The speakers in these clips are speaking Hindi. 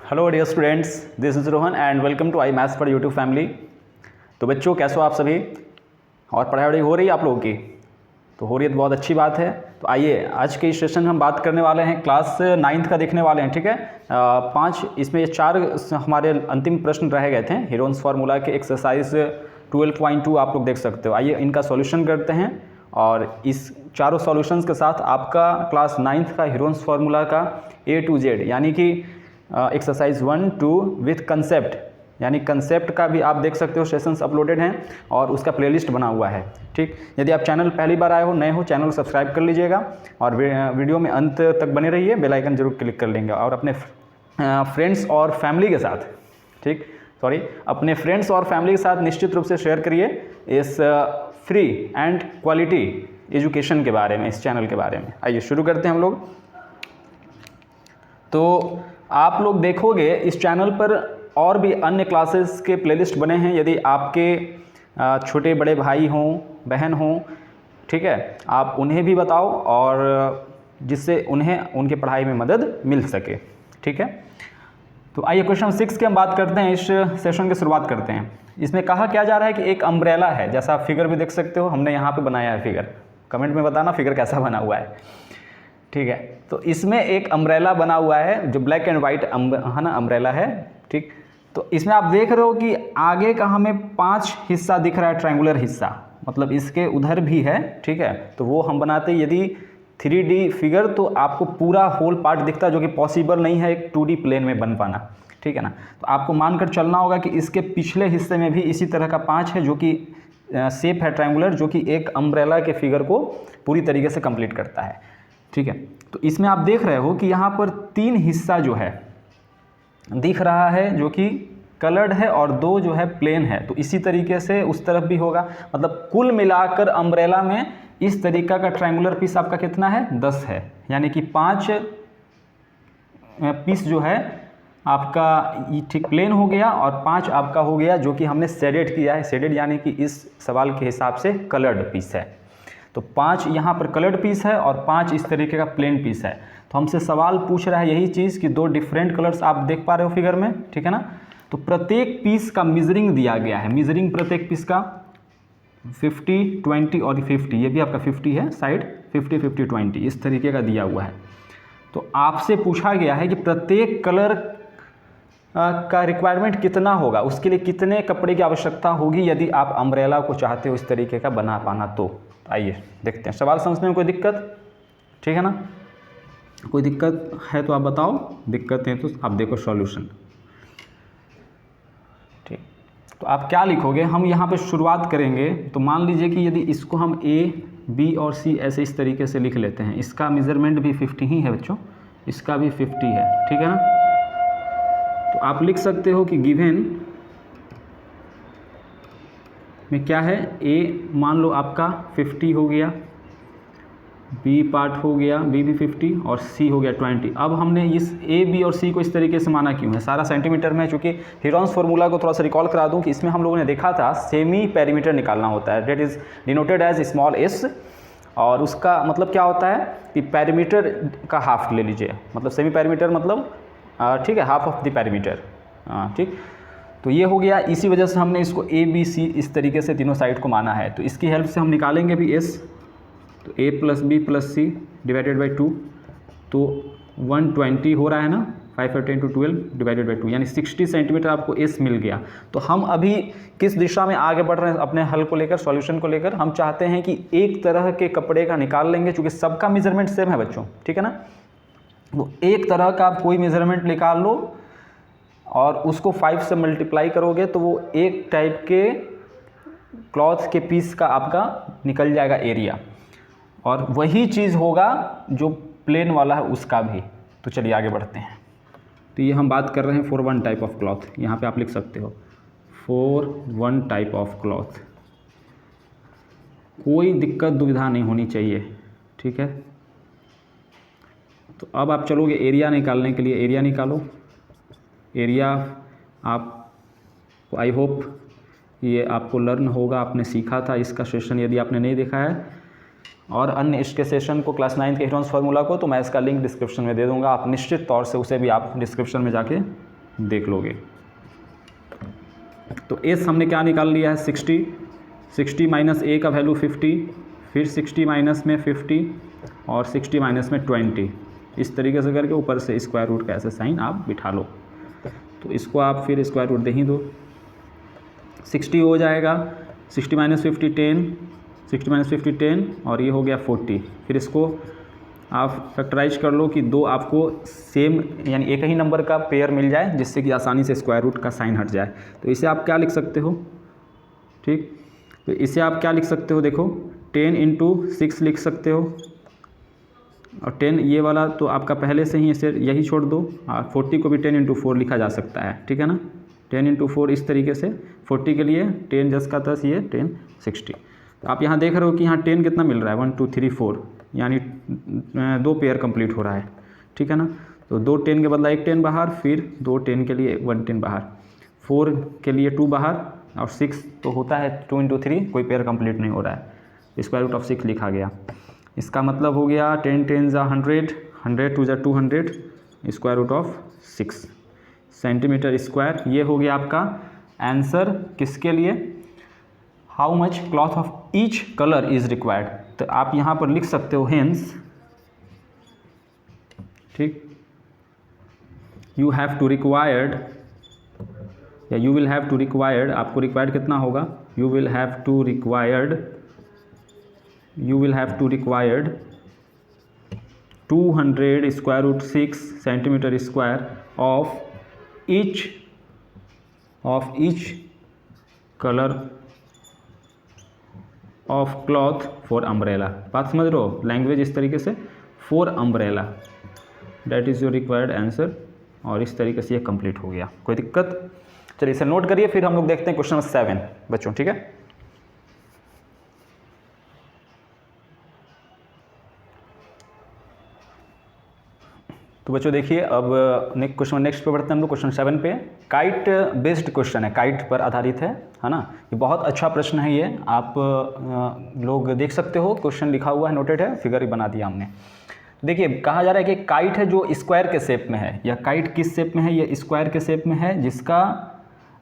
Hello dear students, this is Rohan and welcome to I maths for YouTube family. तो बच्चों, कैसे हो आप सभी? और पढ़ाई वढ़ाई हो रही है आप लोगों की? तो हो रही है तो बहुत अच्छी बात है। तो आइए, आज के इस सेशन में हम बात करने वाले हैं क्लास 9th का देखने वाले हैं। ठीक है, 5 इसमें 4 हमारे अंतिम प्रश्न रह गए थे हीरोन्स फार्मूला के। एक्सरसाइज 12.2 आप लोग देख सकते हो। आइए इनका सॉल्यूशन करते हैं और इस चारों सॉल्यूशंस के साथ आपका क्लास 9th का हीरोन्स फार्मूला का A to Z यानी कि एक्सरसाइज 1, 2 विथ कंसेप्ट, यानी कंसेप्ट का भी आप देख सकते हो, सेशंस अपलोडेड हैं और उसका प्लेलिस्ट बना हुआ है। ठीक, यदि आप चैनल पहली बार आए हो, नए हो, चैनल सब्सक्राइब कर लीजिएगा और वीडियो में अंत तक बने रहिए, बेल आइकन जरूर क्लिक कर लेंगे और अपने फ्रेंड्स और फैमिली के साथ, ठीक अपने फ्रेंड्स और फैमिली के साथ निश्चित रूप से शेयर करिए इस फ्री एंड क्वालिटी एजुकेशन के बारे में, इस चैनल के बारे में। आइए शुरू करते हैं हम लोग। तो आप लोग देखोगे इस चैनल पर और भी अन्य क्लासेस के प्लेलिस्ट बने हैं। यदि आपके छोटे बड़े भाई हों, बहन हों, ठीक है, आप उन्हें भी बताओ और जिससे उन्हें उनके पढ़ाई में मदद मिल सके। ठीक है, तो आइए क्वेश्चन 6 की हम बात करते हैं। इस सेशन की शुरुआत करते हैं। इसमें कहा क्या जा रहा है कि एक अम्ब्रेला है, जैसा आप फिगर भी देख सकते हो, हमने यहाँ पे बनाया है फिगर। कमेंट में बताना फिगर कैसा बना हुआ है। ठीक है, तो इसमें एक अम्ब्रेला बना हुआ है जो ब्लैक एंड वाइट है ना, अम्ब्रेला है। ठीक, तो इसमें आप देख रहे हो कि आगे का हमें 5 हिस्सा दिख रहा है, ट्रायंगुलर हिस्सा, मतलब इसके उधर भी है। ठीक है, तो वो हम बनाते यदि 3D फिगर तो आपको पूरा होल पार्ट दिखता, जो कि पॉसिबल नहीं है एक 2D प्लेन में बन पाना। ठीक है ना, तो आपको मानकर चलना होगा कि इसके पिछले हिस्से में भी इसी तरह का 5 है, जो कि शेप है ट्रायंगुलर, जो कि एक अम्ब्रेला के फिगर को पूरी तरीके से कंप्लीट करता है। ठीक है, तो इसमें आप देख रहे हो कि यहाँ पर 3 हिस्सा जो है दिख रहा है, जो कि कलर्ड है और 2 जो है प्लेन है। तो इसी तरीके से उस तरफ भी होगा, मतलब कुल मिलाकर अम्ब्रेला में इस तरीका का ट्रायंगुलर पीस आपका कितना है? 10 है। यानी कि 5 पीस जो है आपका ठीक प्लेन हो गया और 5 आपका हो गया जो कि हमने शेडेड किया है। शेडेड यानी कि इस सवाल के हिसाब से कलर्ड पीस है। तो 5 यहाँ पर कलर्ड पीस है और 5 इस तरीके का प्लेन पीस है। तो हमसे सवाल पूछ रहा है यही चीज़ कि 2 डिफरेंट कलर्स आप देख पा रहे हो फिगर में। ठीक है ना, तो प्रत्येक पीस का मेजरिंग दिया गया है। मेजरिंग प्रत्येक पीस का 50, 20 और 50, ये भी आपका 50 है, साइड 50, 50, 20 इस तरीके का दिया हुआ है। तो आपसे पूछा गया है कि प्रत्येक कलर का रिक्वायरमेंट कितना होगा, उसके लिए कितने कपड़े की आवश्यकता होगी यदि आप अम्ब्रेला को चाहते हो इस तरीके का बना पाना। तो आइए देखते हैं। सवाल समझने में कोई दिक्कत? ठीक है ना, कोई दिक्कत है तो आप बताओ, दिक्कत है तो आप देखो सॉल्यूशन। ठीक, तो आप क्या लिखोगे? हम यहाँ पे शुरुआत करेंगे। तो मान लीजिए कि यदि इसको हम A, B और C ऐसे इस तरीके से लिख लेते हैं। इसका मेजरमेंट भी 50 ही है बच्चों, इसका भी 50 है। ठीक है ना, तो आप लिख सकते हो कि गिवन में क्या है, A मान लो आपका 50 हो गया, B पार्ट हो गया, B भी 50 और C हो गया 20। अब हमने इस A, B और C को इस तरीके से माना क्यों है? सारा सेंटीमीटर में, चूँकि हीरोन्स फार्मूला को थोड़ा सा रिकॉल करा दूं कि इसमें हम लोगों ने देखा था सेमी पेरीमीटर निकालना होता है, that is denoted as small s। और उसका मतलब क्या होता है कि पेरीमीटर का हाफ ले लीजिए, मतलब सेमी पेरीमीटर मतलब ठीक है, हाफ ऑफ द पेरीमीटर। ठीक, तो ये हो गया। इसी वजह से हमने इसको A, B, C इस तरीके से तीनों साइड को माना है। तो इसकी हेल्प से हम निकालेंगे भी S, तो A + B + C divided by 2, तो 120 हो रहा है ना, 5 × 10 × 12 डिवाइडेड बाई 2, यानी 60 सेंटीमीटर आपको S मिल गया। तो हम अभी किस दिशा में आगे बढ़ रहे हैं अपने हल को लेकर, सॉल्यूशन को लेकर? हम चाहते हैं कि एक तरह के कपड़े का निकाल लेंगे, चूँकि सबका मेजरमेंट सेम है बच्चों। ठीक है ना, वो एक तरह का आप कोई मेजरमेंट निकाल लो और उसको 5 से मल्टीप्लाई करोगे तो वो एक टाइप के क्लॉथ के पीस का आपका निकल जाएगा एरिया, और वही चीज़ होगा जो प्लेन वाला है उसका भी। तो चलिए आगे बढ़ते हैं। तो ये हम बात कर रहे हैं फॉर 1 टाइप ऑफ क्लॉथ, यहाँ पे आप लिख सकते हो फॉर 1 टाइप ऑफ क्लॉथ। कोई दिक्कत दुविधा नहीं होनी चाहिए। ठीक है, तो अब आप चलोगे एरिया निकालने के लिए। एरिया निकालो। एरिया आप, आई होप ये आपको लर्न होगा, आपने सीखा था इसका सेशन। यदि आपने नहीं देखा है और अन्य इसके सेशन को क्लास 9 के हीरोन्स फार्मूला को तो मैं इसका लिंक डिस्क्रिप्शन में दे दूंगा, आप निश्चित तौर से उसे भी आप डिस्क्रिप्शन में जाके देख लोगे। तो एस हमने क्या निकाल लिया है 60 माइनस ए का वैल्यू 50, फिर 60 माइनस में 50 और 60 माइनस में 20, इस तरीके से करके ऊपर से स्क्वायर रूट का ऐसे साइन आप बिठा लो। तो इसको आप फिर स्क्वायर रूट दे ही दो, 60 हो जाएगा, 60 माइनस 50 10, 60 माइनस 50 10 और ये हो गया 40। फिर इसको आप फैक्टराइज कर लो कि दो आपको सेम यानी एक ही नंबर का पेयर मिल जाए, जिससे कि आसानी से स्क्वायर रूट का साइन हट जाए। तो इसे आप क्या लिख सकते हो, ठीक, तो इसे आप क्या लिख सकते हो, देखो 10 इंटू 6 लिख सकते हो, और 10 ये वाला तो आपका पहले से ही इसे यही छोड़ दो, 40 को भी 10 इंटू 4 लिखा जा सकता है, ठीक है ना, 10 इंटू 4 इस तरीके से, 40 के लिए 10 10 का 10, ये 10 60। तो आप यहाँ देख रहे हो कि यहाँ 10 कितना मिल रहा है 1 2 3 4, यानी 2 पेयर कंप्लीट हो रहा है, ठीक है ना। तो 2 10 के बदला 1 10 बाहर, फिर 2 10 के लिए 1 10 बाहर, 4 के लिए 2 बाहर, और 6 तो होता है 2 इंटू 3, कोई पेयर कंप्लीट नहीं हो रहा है, स्क्वायर रूट ऑफ 6 लिखा गया। इसका मतलब हो गया 10 10 ज़ा 100, 100 2 ज़ा 200, square root of 6 centimetre square. ये हो गया आपका आंसर किसके लिए, how much cloth of each colour is required. तो आप यहाँ पर लिख सकते हो हेंस, ठीक, यू हैव टू रिक्वायर्ड या you will have to required, आपको रिक्वायर्ड कितना होगा, you will have to required 200 square root 6 centimetre square of each colour of cloth for umbrella. बात समझ रहे हो, लैंग्वेज इस तरीके से, for umbrella, that is your required answer. और इस तरीके से ये कंप्लीट हो गया, कोई दिक्कत, चलिए इसे नोट करिए, फिर हम लोग देखते हैं क्वेश्चन नंबर 7 बच्चों, ठीक है। तो बच्चों देखिए, अब नेक्स्ट पे बढ़ते हैं हम लोग, क्वेश्चन 7 पे। काइट बेस्ड क्वेश्चन है, काइट पर आधारित है ना। ये बहुत अच्छा प्रश्न है, ये आप लोग देख सकते हो, क्वेश्चन लिखा हुआ है, नोटेड है, फिगर भी बना दिया हमने। देखिए कहा जा रहा है कि काइट है जो स्क्वायर के शेप में है, या काइट किस शेप में है, ये स्क्वायर के शेप में है, जिसका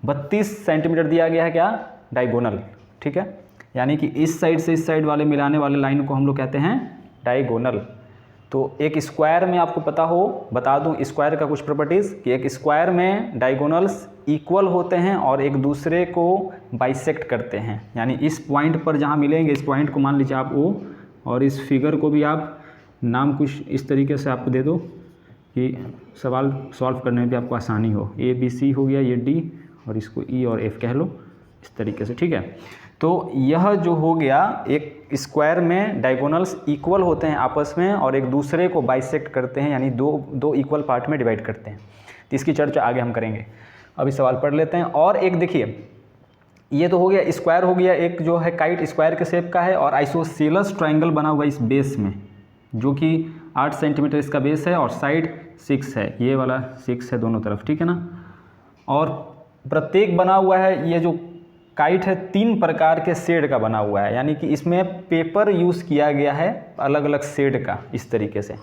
32 सेंटीमीटर दिया गया है, क्या, डायगोनल, ठीक है, यानी कि इस साइड से इस साइड वाले मिलाने वाले लाइन को हम लोग कहते हैं डायगोनल। तो एक स्क्वायर में आपको पता हो, बता दूं स्क्वायर का कुछ प्रॉपर्टीज़, कि एक स्क्वायर में डायगोनल्स इक्वल होते हैं और एक दूसरे को बाइसेक्ट करते हैं, यानी इस पॉइंट पर जहां मिलेंगे, इस पॉइंट को मान लीजिए आप O, और इस फिगर को भी आप नाम कुछ इस तरीके से आपको दे दो कि सवाल सॉल्व करने में भी आपको आसानी हो। ABC हो गया, ये D, और इसको E और F कह लो, इस तरीके से, ठीक है। तो यह जो हो गया, एक स्क्वायर में डायगोनल्स इक्वल होते हैं आपस में और एक दूसरे को बाइसेक्ट करते हैं, यानी दो इक्वल पार्ट में डिवाइड करते हैं। तो इसकी चर्चा आगे हम करेंगे, अभी सवाल पढ़ लेते हैं। और एक देखिए, ये तो हो गया स्क्वायर हो गया, एक जो है काइट स्क्वायर के शेप का है, और आइसोसेलस ट्रायंगल बना हुआ इस बेस में, जो कि 8 सेंटीमीटर इसका बेस है, और साइड 6 है, ये वाला 6 है दोनों तरफ, ठीक है ना। और प्रत्येक बना हुआ है, ये जो काइट है 3 प्रकार के शेड का बना हुआ है, यानी कि इसमें पेपर यूज़ किया गया है अलग अलग शेड का, इस तरीके से।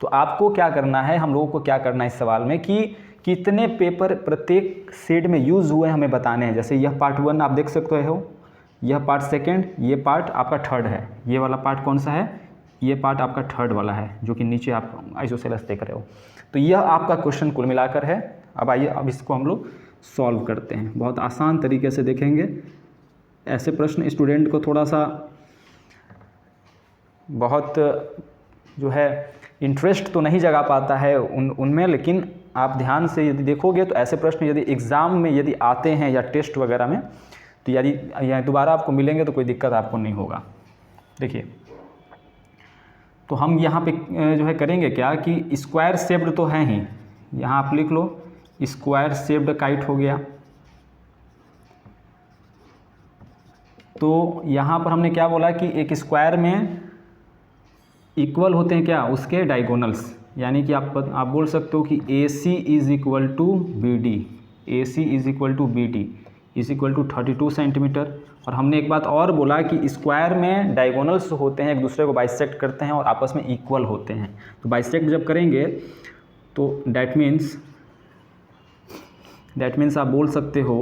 तो आपको क्या करना है, हम लोगों को क्या करना है इस सवाल में, कि कितने पेपर प्रत्येक शेड में यूज़ हुए हमें बताने हैं। जैसे यह पार्ट 1 आप देख सकते हो, यह पार्ट 2, ये पार्ट आपका 3rd है, ये वाला पार्ट कौन सा है, ये पार्ट आपका 3rd वाला है, जो कि नीचे आप आइसोसेलस देख रहे हो। तो यह आपका क्वेश्चन कुल मिलाकर है। अब आइए, अब इसको हम लोग सॉल्व करते हैं, बहुत आसान तरीके से देखेंगे। ऐसे प्रश्न स्टूडेंट को थोड़ा सा बहुत जो है इंटरेस्ट तो नहीं जगा पाता है उनमें, लेकिन आप ध्यान से यदि देखोगे तो ऐसे प्रश्न यदि एग्ज़ाम में यदि आते हैं या टेस्ट वगैरह में, तो यदि या दोबारा आपको मिलेंगे तो कोई दिक्कत आपको नहीं होगा। देखिए, तो हम यहाँ पे जो है करेंगे क्या, कि स्क्वायर शेप्ड तो है ही, यहाँ आप लिख लो स्क्वायर शेप्ड काइट हो गया। तो यहाँ पर हमने क्या बोला कि एक स्क्वायर में इक्वल होते हैं क्या, उसके डायगोनल्स, यानी कि आप बोल सकते हो कि AC is equal to BD, AC is equal to BD is equal to 32 centimetre, और हमने एक बात और बोला कि स्क्वायर में डायगोनल्स होते हैं एक दूसरे को बाइसेक्ट करते हैं और आपस में इक्वल होते हैं। तो बाइसेक्ट जब करेंगे तो डैट मीन्स आप बोल सकते हो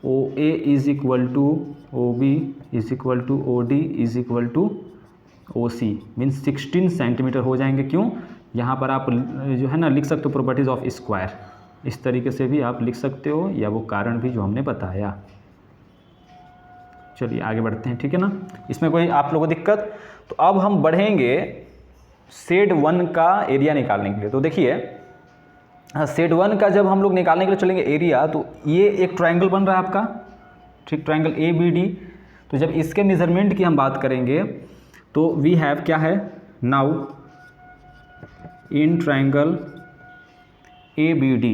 OA is equal to OB is equal to OD is equal to OC, means 16 centimetre हो जाएंगे। क्यों? यहाँ पर आप जो है ना लिख सकते हो प्रॉपर्टीज़ ऑफ स्क्वायर, इस तरीके से भी आप लिख सकते हो, या वो कारण भी जो हमने बताया। चलिए आगे बढ़ते हैं, ठीक है ना, इसमें कोई आप लोगों को दिक्कत? तो अब हम बढ़ेंगे सेड 1 का एरिया निकालने के लिए। तो देखिए सेड 1 का जब हम लोग निकालने के लिए चलेंगे एरिया, तो ये एक ट्रायंगल बन रहा है आपका, ठीक, ट्रायंगल ABD। तो जब इसके मेजरमेंट की हम बात करेंगे तो वी हैव क्या है, now in triangle ABD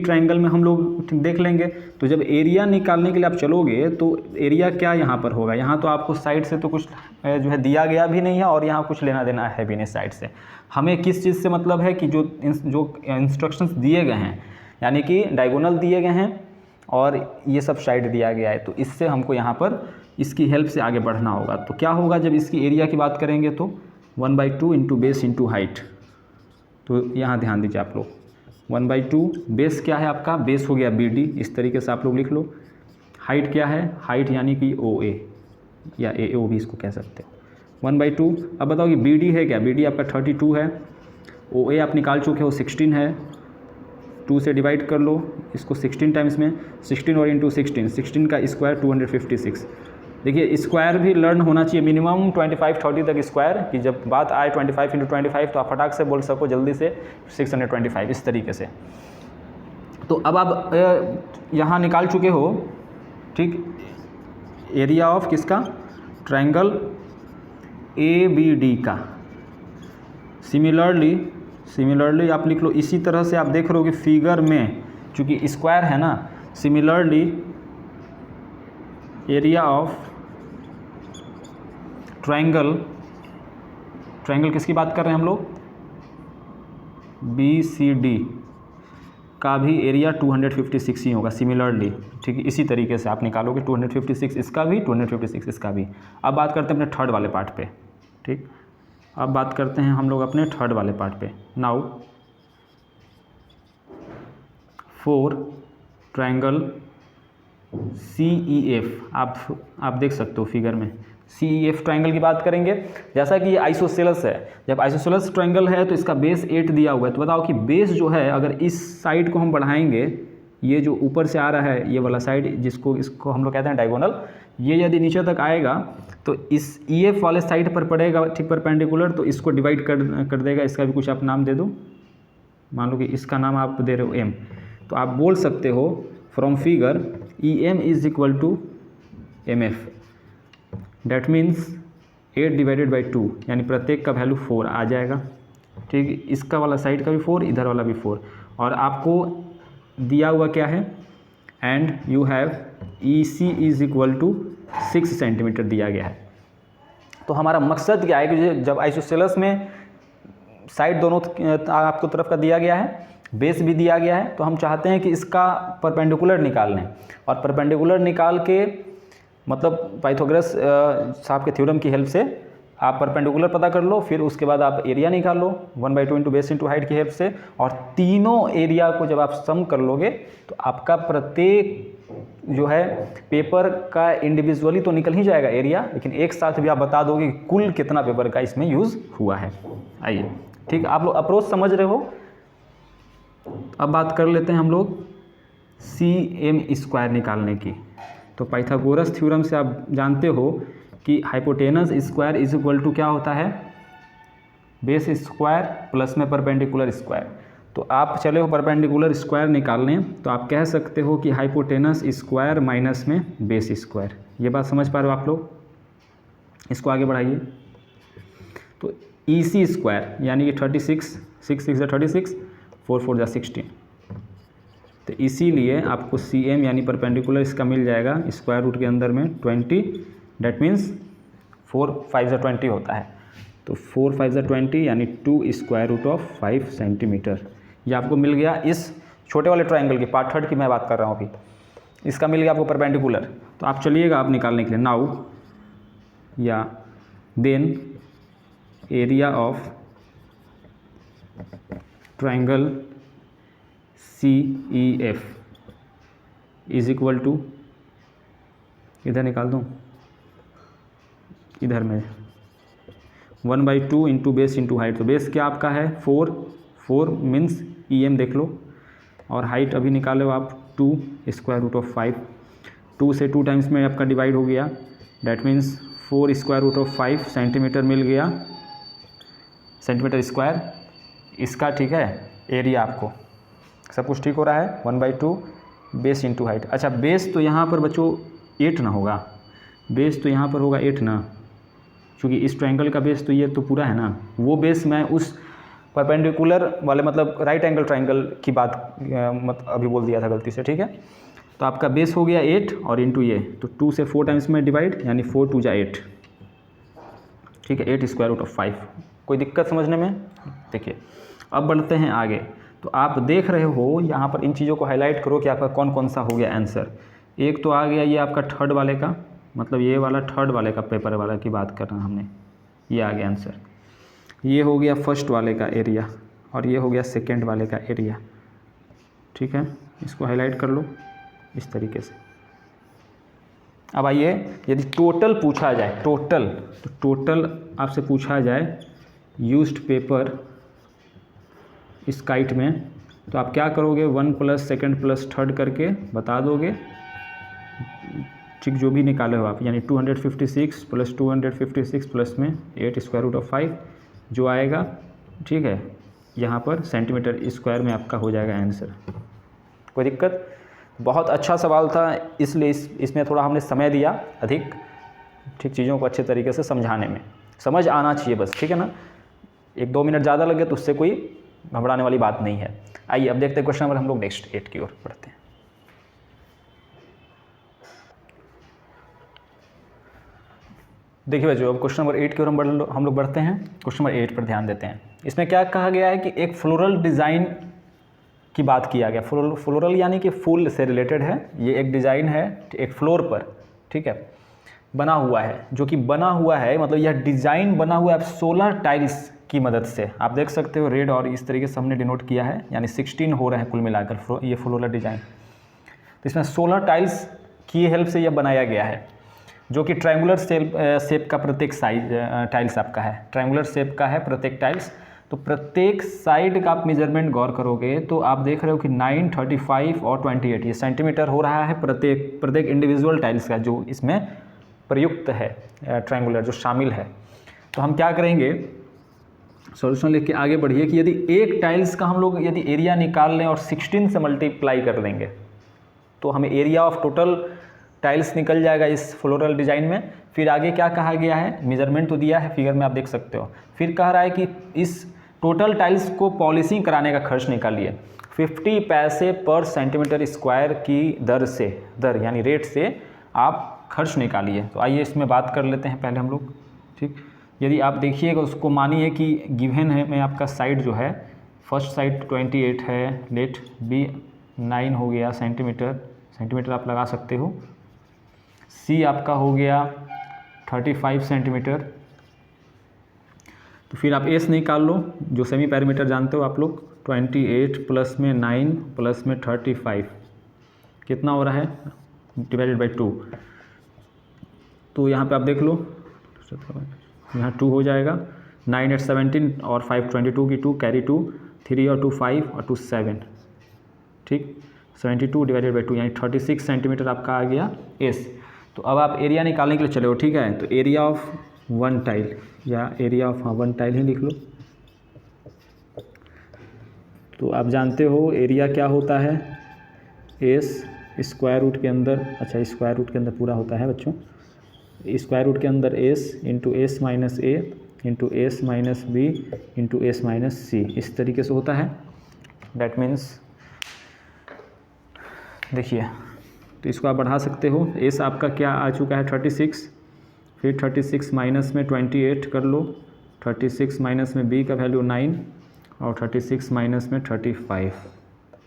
triangle में हम लोग देख लेंगे। तो जब एरिया निकालने के लिए आप चलोगे तो एरिया क्या यहाँ पर होगा, यहाँ तो आपको साइड से तो कुछ जो है दिया गया भी नहीं है और यहाँ कुछ लेना देना है भी नहीं साइड से। हमें किस चीज़ से मतलब है कि जो इंस्ट्रक्शंस दिए गए हैं, यानी कि डायगोनल दिए गए हैं और ये सब साइड दिया गया है, तो इससे हमको यहाँ पर इसकी हेल्प से आगे बढ़ना होगा। तो क्या होगा जब इसकी एरिया की बात करेंगे तो 1/2 इंटू बेस इंटू हाइट। तो यहाँ ध्यान दीजिए आप लोग, 1/2 बेस क्या है आपका, बेस हो गया BD, इस तरीके से आप लोग लिख लो। हाइट क्या है, हाइट यानी कि OA या AO भी इसको कह सकते हो, 1/2। अब बताओ कि BD है क्या, BD आपका 32 है, OA आप निकाल चुके हो 16 है, 2 से डिवाइड कर लो इसको 16 टाइम्स में, 16 और इंटू 16 का स्क्वायर 256। देखिए स्क्वायर भी लर्न होना चाहिए, मिनिमम 25-30 तक स्क्वायर, कि जब बात आए 25 × 25 तो आप फटाक से बोल सको जल्दी से 625, इस तरीके से। तो अब आप यहाँ निकाल चुके हो, ठीक, एरिया ऑफ किसका, ट्रायंगल ABD का। सिमिलरली आप लिख लो, इसी तरह से आप देख रहे हो कि फिगर में चूँकि स्क्वायर है ना, सिमिलरली एरिया ऑफ ट्रायंगल किसकी बात कर रहे हैं हम लोग, BCD का भी एरिया 256 ही होगा सिमिलरली, ठीक है। इसी तरीके से आप निकालोगे 256 इसका भी, 256 इसका भी। अब बात करते हैं अपने थर्ड वाले पार्ट पे, ठीक, अब बात करते हैं हम लोग अपने थर्ड वाले पार्ट पे। नाउ फॉर ट्रायंगल CEF, आप देख सकते हो फिगर में CEF ट्रायंगल की बात करेंगे। जैसा कि ये आइसोसेलस है, जब आइसोसेलस ट्रायंगल है तो इसका बेस 8 दिया हुआ है। तो बताओ कि बेस जो है अगर इस साइड को हम बढ़ाएंगे, ये जो ऊपर से आ रहा है ये वाला साइड, इसको हम लोग कहते हैं डायगोनल, ये यदि नीचे तक आएगा तो इस EF वाले साइड पर पड़ेगा, ठीक, परपेंडिकुलर, तो इसको डिवाइड कर देगा। इसका भी कुछ आप नाम दे दो, मान लो कि इसका नाम आप दे रहे हो M, तो आप बोल सकते हो from figure EM is equal to MF, that means 8/2, यानी प्रत्येक का वैल्यू 4 आ जाएगा, ठीक। इसका वाला साइड का भी 4, इधर वाला भी 4, और आपको दिया हुआ क्या है, and you have EC is equal to 6 centimetre दिया गया है। तो हमारा मकसद क्या है कि जब आइसोसेलस में साइड दोनों आपको तरफ का दिया गया है, बेस भी दिया गया है, तो हम चाहते हैं कि इसका परपेंडिकुलर निकाल लें, और परपेंडिकुलर निकाल के मतलब पाइथागोरस साहब के थ्योरम की हेल्प से आप परपेंडिकुलर पता कर लो, फिर उसके बाद आप एरिया निकाल लो 1/2 इंटू बेस इंटू हाइट की हेल्प से, और तीनों एरिया को जब आप सम कर लोगे तो आपका प्रत्येक जो है पेपर का इंडिविजुअली तो निकल ही जाएगा एरिया, लेकिन एक साथ भी आप बता दोगे कुल कितना पेपर का इसमें यूज़ हुआ है। आइए, ठीक, आप लोग अप्रोच समझ रहे हो। अब बात कर लेते हैं हम लोग CM स्क्वायर निकालने की। तो पाइथागोरस थ्योरम से आप जानते हो कि hypotenuse square is equal to क्या होता है, बेस स्क्वायर प्लस में परपेंडिकुलर स्क्वायर। तो आप चले हो परपेंडिकुलर स्क्वायर निकालने, तो आप कह सकते हो कि हाइपोटेनस स्क्वायर माइनस में बेस स्क्वायर। ये बात समझ पा रहे हो आप लोग, इसको आगे बढ़ाइए। तो EC स्क्वायर यानी कि 36, 6 6 36, 4 4 16, तो इसीलिए आपको CM यानी परपेंडिकुलर इसका मिल जाएगा स्क्वायर रूट के अंदर में 20, डैट मीन्स 4 5 20 होता है। तो 4 5 20 यानी 2 स्क्वायर रूट ऑफ 5 सेंटीमीटर, ये आपको मिल गया इस छोटे वाले ट्रायंगल की, पार्ट थर्ड की मैं बात कर रहा हूँ अभी। इसका मिल गया आपको परपेंडिकुलर। तो आप चलिएगा आप निकालने के लिए नाउ या then area of triangle CEF is equal to, इधर निकाल दूँ, इधर में 1/2 इंटू बेस इंटू हाइट। तो बेस क्या आपका है 4 मीन्स EM देख लो, और हाइट अभी निकाले हो आप 2 स्क्वायर रूट ऑफ 5, 2 से 2 टाइम्स में आपका डिवाइड हो गया, that means 4 square root of 5 centimetre मिल गया, सेंटीमीटर स्क्वायर इसका। ठीक है, एरिया आपको सब कुछ ठीक हो रहा है। 1/2 बेस इंटू हाइट। अच्छा बेस तो यहाँ पर बच्चों 8 ना होगा, बेस तो यहाँ पर होगा 8 ना, क्योंकि इस ट्रायंगल का बेस तो ये तो पूरा है ना, वो बेस मैं उस परपेंडिकुलर वाले मतलब राइट एंगल ट्रायंगल की बात अभी बोल दिया था गलती से। ठीक है, तो आपका बेस हो गया 8 और इंटू ये, तो 2 से 4 टाइम्स में डिवाइड, यानी 4 2 जा 8। ठीक है, 8 स्क्वायर रूट ऑफ 5। कोई दिक्कत समझने में? देखिए अब बढ़ते हैं आगे। तो आप देख रहे हो यहाँ पर इन चीज़ों को हाईलाइट करो कि आपका कौन कौन सा हो गया आंसर। एक तो आ गया ये आपका थर्ड वाले का, मतलब ये वाला थर्ड वाले का पेपर वाला की बात कर रहे हैं हमने, ये आ गया आंसर। ये हो गया फर्स्ट वाले का एरिया, और ये हो गया सेकंड वाले का एरिया। ठीक है, इसको हाईलाइट कर लो इस तरीके से। अब आइए, यदि टोटल पूछा जाए, टोटल, तो टोटल आपसे पूछा जाए यूज्ड पेपर इस काइट में, तो आप क्या करोगे 1 प्लस सेकंड प्लस थर्ड करके बता दोगे। ठीक, जो भी निकाले हो आप, यानी 256 प्लस 256 प्लस में 8 स्क्वायर रूट ऑफ 5 जो आएगा। ठीक है, यहाँ पर सेंटीमीटर स्क्वायर में आपका हो जाएगा आंसर। कोई दिक्कत? बहुत अच्छा सवाल था, इसलिए इसमें थोड़ा हमने समय दिया अधिक, ठीक, चीज़ों को अच्छे तरीके से समझाने में। समझ आना चाहिए बस, ठीक है ना। 1-2 मिनट ज़्यादा लगे तो उससे कोई घबराने वाली बात नहीं है। आइए अब देखते हैं क्वेश्चन नंबर, हम लोग नेक्स्ट 8 की ओर बढ़ते हैं। देखिए बच्चों, अब क्वेश्चन नंबर 8 की ओर हम लोग बढ़ते हैं। क्वेश्चन नंबर 8 पर ध्यान देते हैं। इसमें क्या कहा गया है कि एक फ्लोरल डिज़ाइन की बात किया गया। फ्लोरल यानी कि फूल से रिलेटेड है। ये एक डिज़ाइन है एक फ्लोर पर, ठीक है, बना हुआ है, जो कि बना हुआ है मतलब यह डिज़ाइन बना हुआ है 16 टाइल्स की मदद से। आप देख सकते हो रेड और इस तरीके से हमने डिनोट किया है, यानी 16 हो रहे हैं कुल मिलाकर ये फ्लोरल डिज़ाइन। तो इसमें 16 टाइल्स की हेल्प से यह बनाया गया है, जो कि ट्रायंगुलर शेप का प्रत्येक साइज टाइल्स आपका है, ट्रायंगुलर शेप का है प्रत्येक टाइल्स। तो प्रत्येक साइड का आप मेजरमेंट गौर करोगे तो आप देख रहे हो कि 9, 35 और 28 ये सेंटीमीटर हो रहा है प्रत्येक इंडिविजुअल टाइल्स का, जो इसमें प्रयुक्त है ट्रायंगुलर जो शामिल है। तो हम क्या करेंगे, सॉल्यूशन लिख के आगे बढ़िए कि यदि एक टाइल्स का हम लोग यदि एरिया निकाल लें और 16 से मल्टीप्लाई कर देंगे तो हमें एरिया ऑफ टोटल टाइल्स निकल जाएगा इस फ्लोरल डिज़ाइन में। फिर आगे क्या कहा गया है, मेजरमेंट तो दिया है फिगर में आप देख सकते हो। फिर कह रहा है कि इस टोटल टाइल्स को पॉलिशिंग कराने का खर्च निकालिए 50 पैसे पर सेंटीमीटर स्क्वायर की दर यानी रेट से आप खर्च निकालिए। तो आइए इसमें बात कर लेते हैं पहले हम लोग, ठीक। यदि आप देखिएगा उसको मानिए कि गिवन है में आपका साइड जो है, फर्स्ट साइड 28 है, लेट बी 9 हो गया सेंटीमीटर आप लगा सकते हो। सी आपका हो गया 35 सेंटीमीटर। तो फिर आप एस निकाल लो, जो सेमी पैरामीटर जानते हो आप लोग। 28 प्लस में 9 प्लस में 35 कितना हो रहा है, डिवाइडेड बाई 2। तो यहाँ पे आप देख लो, यहाँ 2 हो जाएगा। 9 8 17 और 5 22 की 2 कैरी 2, 3 और 2 5 और 2 7, ठीक। 72 डिवाइडेड बाई 2 यानी 36 सेंटीमीटर आपका आ गया एस। तो अब आप एरिया निकालने के लिए चले हो, ठीक है। तो एरिया ऑफ वन टाइल या एरिया ऑफ वन टाइल ही लिख लो। तो आप जानते हो एरिया क्या होता है, एस स्क्वायर रूट के अंदर, अच्छा स्क्वायर रूट के अंदर पूरा होता है बच्चों, स्क्वायर रूट के अंदर S into S minus A into S minus B into S minus C, इस तरीके से होता है। डैट मीन्स देखिए, तो इसको आप बढ़ा सकते हो। एस आपका क्या आ चुका है 36, फिर 36 माइनस में 28 कर लो, 36 माइनस में बी का वैल्यू 9 और 36 माइनस में 35।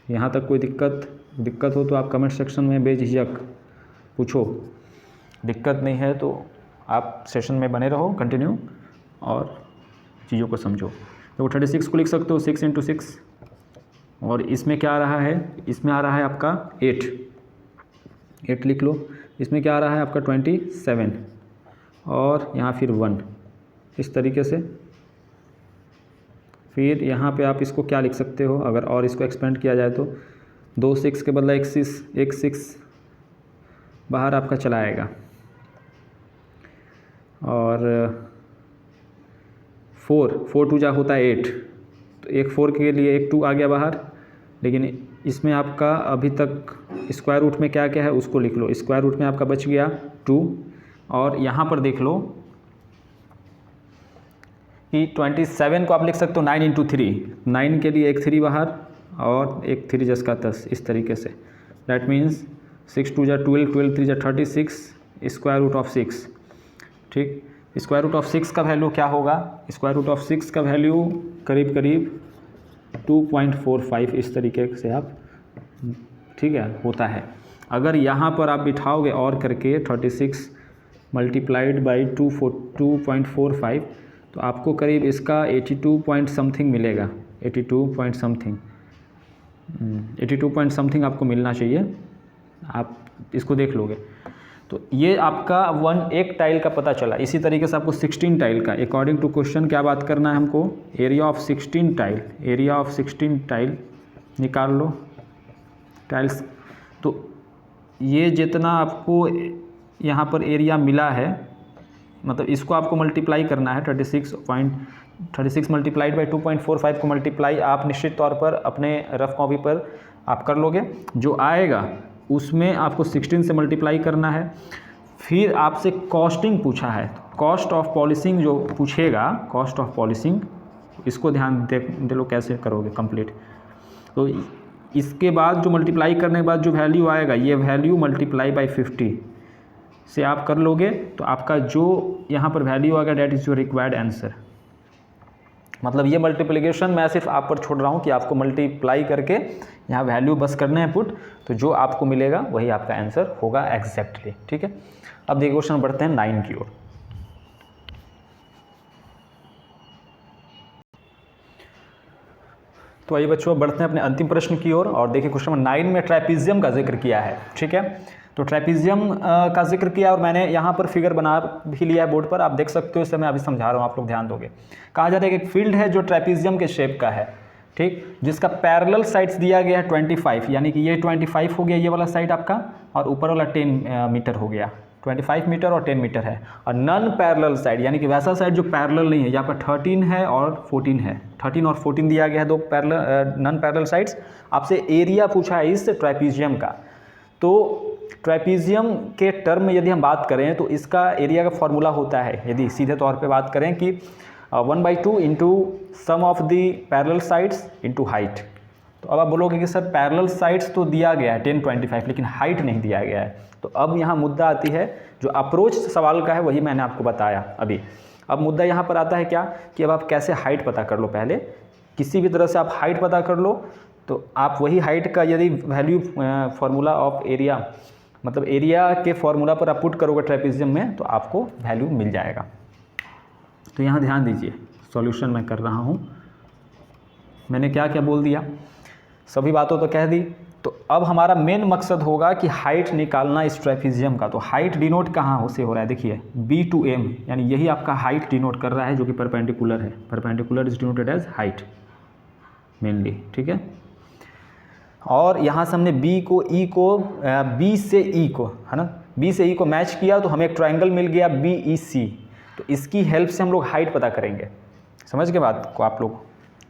यहाँ तक कोई दिक्कत दिक्कत हो तो आप कमेंट सेक्शन में बेझिझक पूछो, दिक्कत नहीं है तो आप सेशन में बने रहो कंटिन्यू और चीज़ों को समझो। तो 36 को लिख सकते हो 6 × 6, और इसमें क्या आ रहा है, इसमें आ रहा है आपका 8 लिख लो। इसमें क्या आ रहा है आपका 27 और यहाँ फिर 1, इस तरीके से। फिर यहाँ पे आप इसको क्या लिख सकते हो, अगर और इसको एक्सपेंड किया जाए तो 2 6 के बदला एक 6 बाहर आपका चला आएगा, और 4 2 जा होता है 8, तो एक 4 के लिए एक 2 आ गया बाहर। लेकिन इसमें आपका अभी तक स्क्वायर रूट में क्या क्या है उसको लिख लो। स्क्वायर रूट में आपका बच गया 2, और यहाँ पर देख लो कि 27 को आप लिख सकते हो 9 × 3, 9 के लिए एक 3 बाहर और एक 3 जस का 10, इस तरीके से। दैट मीन्स 6 2 जा 12, 12 3 जा 36, स्क्वायर रूट ऑफ 6। ठीक, स्क्वायर रूट ऑफ 6 का वैल्यू क्या होगा, स्क्वायर रूट ऑफ 6 का वैल्यू करीब करीब 2.45, इस तरीके से आप, ठीक है, होता है। अगर यहाँ पर आप बिठाओगे और करके 36 मल्टीप्लाइड बाई 2.45, तो आपको करीब इसका 82 पॉइंट समथिंग मिलेगा, 82 पॉइंट समथिंग आपको मिलना चाहिए। आप इसको देख लोगे तो ये आपका एक टाइल का पता चला। इसी तरीके से आपको 16 टाइल का, अकॉर्डिंग टू क्वेश्चन क्या बात करना है हमको, area of 16 tile, area of 16 tile निकाल लो टाइल्स। तो ये जितना आपको यहाँ पर एरिया मिला है, मतलब इसको आपको मल्टीप्लाई करना है 36 मल्टीप्लाइड बाई 2.45 को मल्टीप्लाई आप निश्चित तौर पर अपने रफ कॉपी पर आप कर लोगे। जो आएगा उसमें आपको 16 से मल्टीप्लाई करना है। फिर आपसे कॉस्टिंग पूछा है, कॉस्ट ऑफ पॉलिशिंग जो पूछेगा, कॉस्ट ऑफ पॉलिशिंग, इसको ध्यान दे लो कैसे करोगे कंप्लीट। तो इसके बाद जो मल्टीप्लाई करने के बाद जो वैल्यू आएगा, ये वैल्यू मल्टीप्लाई बाई 50 से आप कर लोगे तो आपका जो यहाँ पर वैल्यू आएगा that is your required answer. मतलब ये मल्टीप्लिकेशन मैं सिर्फ आप पर छोड़ रहा हूँ कि आपको मल्टीप्लाई करके यहाँ वैल्यू बस करने हैं पुट, तो जो आपको मिलेगा वही आपका आंसर होगा एग्जैक्टली। ठीक है, अब देखिए क्वेश्चन बढ़ते हैं 9 की ओर। तो आइए बच्चों बढ़ते हैं अपने अंतिम प्रश्न की ओर, और देखिए क्वेश्चन नंबर 9 में ट्रेपीजियम का जिक्र किया है। ठीक है, तो ट्रेपीजियम का जिक्र किया और मैंने यहाँ पर फिगर बना भी लिया है बोर्ड पर, आप देख सकते हो। इसे मैं अभी समझा रहा हूँ, आप लोग ध्यान दोगे। कहा जाता है कि एक फील्ड है जो ट्रेपीजियम के शेप का है, ठीक, जिसका पैरेलल साइड्स दिया गया है 25, यानी कि ये 25 हो गया ये वाला साइड आपका, और ऊपर वाला 10 मीटर हो गया। 25 मीटर और 10 मीटर है। और नॉन पैरेलल साइड यानी कि वैसा साइड जो पैरेलल नहीं है, यहाँ पर 13 है और 14 है, 13 और 14 दिया गया है, दो पैरेलल नॉन पैरेलल साइड्स। आपसे एरिया पूछा है इस ट्रेपीजियम का। तो ट्रेपीजियम के टर्म में यदि हम बात करें तो इसका एरिया का फॉर्मूला होता है, यदि सीधे तौर पे बात करें, कि 1/2 into sum of the parallel sides into height. तो अब आप बोलोगे कि सर पैरेलल साइड्स तो दिया गया है 10 25, लेकिन हाइट नहीं दिया गया है। तो अब यहाँ मुद्दा आती है, जो अप्रोच सवाल का है वही मैंने आपको बताया अभी। अब मुद्दा यहाँ पर आता है क्या, कि अब आप कैसे हाइट पता कर लो। पहले किसी भी तरह से आप हाइट पता कर लो, तो आप वही हाइट का यदि वैल्यू फार्मूला ऑफ एरिया, मतलब एरिया के फॉर्मूला पर आप पुट करोगे ट्रेपीजियम में, तो आपको वैल्यू मिल जाएगा। तो यहाँ ध्यान दीजिए, सॉल्यूशन मैं कर रहा हूँ। मैंने क्या क्या बोल दिया, सभी बातों तो कह दी। तो अब हमारा मेन मकसद होगा कि हाइट निकालना इस ट्रेपीजियम का। तो हाइट डिनोट कहाँ से हो रहा है, देखिए B to M, यानी यही आपका हाइट डिनोट कर रहा है, जो कि परपेंडिकुलर है। Perpendicular is denoted as height mainly. ठीक है, और यहाँ से हमने B से E को, है ना, B से E को मैच किया तो हमें एक ट्राइंगल मिल गया BEC। तो इसकी हेल्प से हम लोग हाइट पता करेंगे। समझ के बात को आप लोग।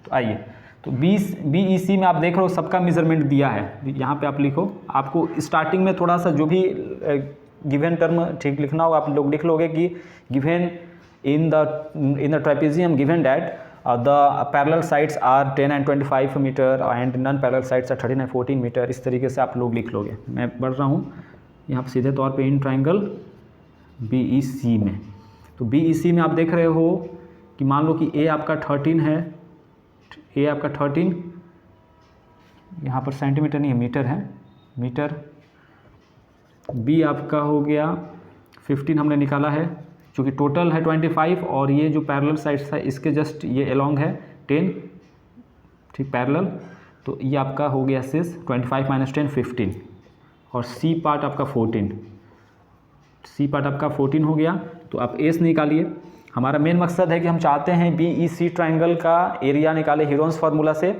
तो आइए, तो BEC में आप देख रहे हो सबका मेजरमेंट दिया है। यहाँ पे आप लिखो, आपको स्टार्टिंग में थोड़ा सा जो भी गिवन टर्म ठीक लिखना होगा आप लोग लिख लोगे कि given in the trapezium given that the parallel sides are 10 and 25 metre and non parallel sides are 13 and 14 metre. इस तरीके से आप लोग लिख लोगे। मैं बढ़ रहा हूँ यहाँ पर सीधे तौर पे इन ट्राइंगल BEC में। तो BEC में आप देख रहे हो कि मान लो कि A आपका 13 है, A आपका 13, यहाँ पर सेंटीमीटर नहीं है मीटर है, मीटर, बी आपका हो गया 15 हमने निकाला है, चूँकि टोटल है 25 और ये जो पैरेलल साइड्स है इसके जस्ट ये अलोंग है 10, ठीक पैरेलल, तो ये आपका हो गया सिस 25 - 10 15 और सी पार्ट आपका 14, सी पार्ट आपका 14 हो गया। तो आप एस निकालिए। हमारा मेन मकसद है कि हम चाहते हैं BEC ट्रायंगल का एरिया निकाले हीरोन्स फार्मूला से,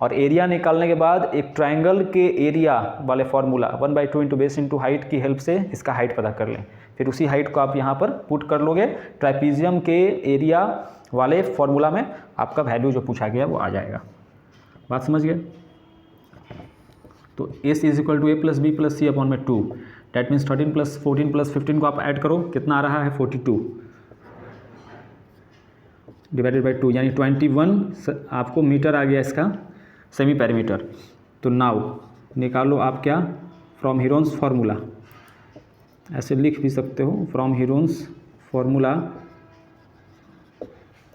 और एरिया निकालने के बाद एक ट्रायंगल के एरिया वाले formula 1/2 into base into height की हेल्प से इसका हाइट पता कर लें। फिर उसी हाइट को आप यहाँ पर पुट कर लोगे, ट्राइपीजियम के एरिया वाले फार्मूला में आपका वैल्यू जो पूछा गया वो आ जाएगा। बात समझ गए? तो S is equal to A plus B plus C upon में 2, डैट मीन्स 13 प्लस 14 प्लस 15 को आप ऐड करो, कितना आ रहा है 42 डिवाइडेड बाई 2, यानी 21 आपको मीटर आ गया इसका सेमी पेरीमीटर। तो नाउ निकालो आप क्या, फ्रॉम हीरोन्स फार्मूला, ऐसे लिख भी सकते हो, from Heron's formula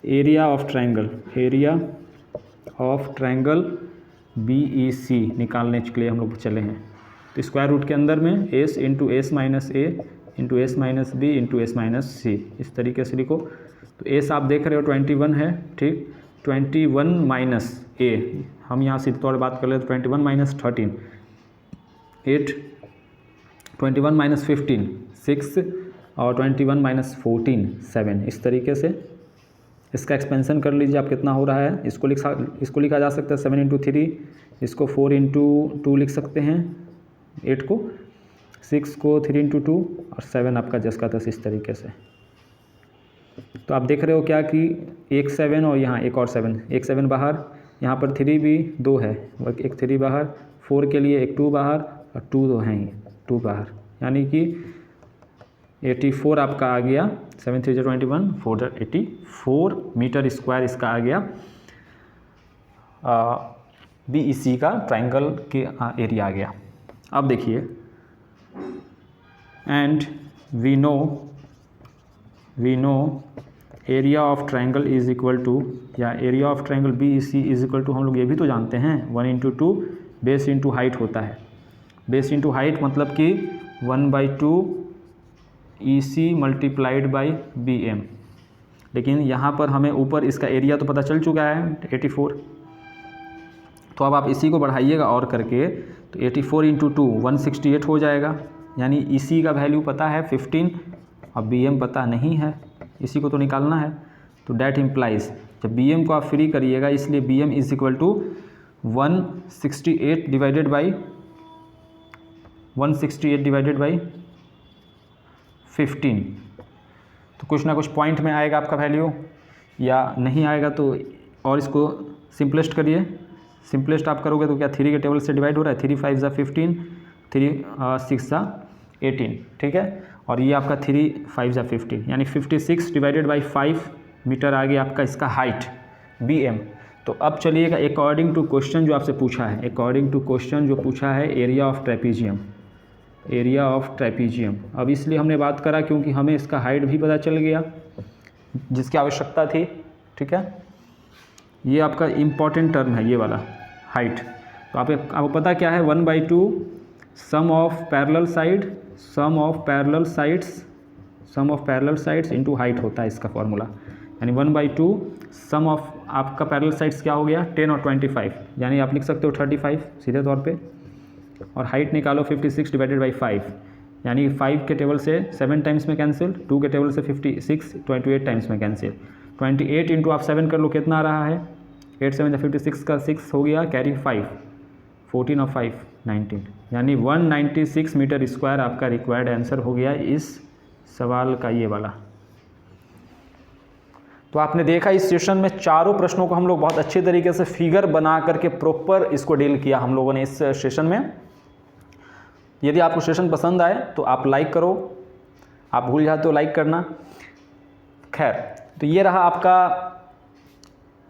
area of triangle, area of triangle BEC निकालने के लिए हम लोग चले हैं। तो स्क्वायर रूट के अंदर में S into S minus A into S minus B into S minus C, इस तरीके से लिखो। तो एस आप देख रहे हो 21 है, ठीक, 21 माइनस ए, हम यहाँ सीधे तौर पर बात कर ले तो 21 माइनस 13 8, 21 माइनस 15 6 और 21 माइनस 14 7, इस तरीके से इसका एक्सपेंशन कर लीजिए आप, कितना हो रहा है। इसको लिखा जा सकता है 7 इंटू 3, इसको 4 इंटू 2 लिख सकते हैं, 8 को, 6 को 3 इंटू 2 और 7 आपका जस का तस, इस तरीके से। तो आप देख रहे हो क्या कि एक 7 और यहाँ एक और 7, एक 7 बाहर, यहाँ पर 3 भी 2 है, एक 3 बाहर, 4 के लिए एक 2 बाहर और 2 तो हैं ही 2 बाहर, यानी कि 84 आपका आ गया, 7 3 21 484 मीटर स्क्वायर इसका आ गया BEC का ट्रायंगल के एरिया आ गया। अब देखिए, and we know area of triangle is equal to, या area of triangle BEC is equal to, हम लोग ये भी तो जानते हैं 1 इंटू 2 बेस इंटू हाइट होता है। बेस इंटू हाइट मतलब कि 1/2 EC मल्टीप्लाइड बाई BM, लेकिन यहाँ पर हमें ऊपर इसका एरिया तो पता चल चुका है 84, तो अब आप इसी को बढ़ाइएगा और करके, तो 84 इंटू 2 168 हो जाएगा, यानी EC का वैल्यू पता है 15 और BM पता नहीं है, इसी को तो निकालना है। तो डैट इम्प्लाइज, जब BM को आप फ्री करिएगा, इसलिए BM is equal to 168 divided by 15, तो कुछ ना कुछ पॉइंट में आएगा आपका वैल्यू, या नहीं आएगा तो, और इसको सिंपलेस्ट करिए, सिंपलेस्ट आप करोगे तो क्या 3 के टेबल से डिवाइड हो रहा है, 3 5 ज़ा 15, 3 6 ज़ा 18, ठीक है, और ये आपका 3 5 ज़ा 15, यानी 56 डिवाइडेड बाई 5 मीटर आ गया आपका इसका हाइट BM। तो अब चलिएगा अकॉर्डिंग टू क्वेश्चन जो आपसे पूछा है, अकॉर्डिंग टू क्वेश्चन जो पूछा है area of trapezium, area of trapezium. अब इसलिए हमने बात करा क्योंकि हमें इसका हाइट भी पता चल गया जिसकी आवश्यकता थी, ठीक है। ये आपका इम्पॉर्टेंट टर्म है ये वाला हाइट। तो आपको पता क्या है, 1/2 sum of parallel side, sum of parallel sides into height होता है इसका फॉर्मूला, यानी 1/2 सम ऑफ आपका पैरेलल साइड्स क्या हो गया 10 और 25, यानी आप लिख सकते हो 35 सीधे तौर पे, और हाइट निकालो 56 डिवाइडेड बाई 5, यानी 5 के टेबल से 7 टाइम्स में कैंसिल, 2 के टेबल से 56 28 टाइम्स में कैंसिल, 28 इंटू आप 7 कर लो, कितना आ रहा है 8 7 56 का 6 हो गया, कैरी 5 14 और 5 19, यानी 196 मीटर स्क्वायर आपका रिक्वायर्ड आंसर हो गया इस सवाल का ये वाला। तो आपने देखा इस सेशन में चारों प्रश्नों को हम लोग बहुत अच्छे तरीके से फिगर बना करके प्रॉपर इसको डील किया हम लोगों ने इस सेशन में। यदि आपको सेशन पसंद आए तो आप लाइक करो, आप भूल जाते हो लाइक करना। खैर, तो ये रहा आपका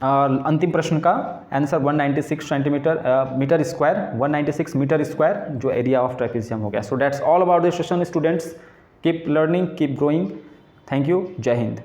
अंतिम प्रश्न का answer 196 metre square, 196 metre square जो एरिया ऑफ ट्रेपीजियम हो गया। So that's all about this session students, keep learning, keep growing. Thank you, जय हिंद।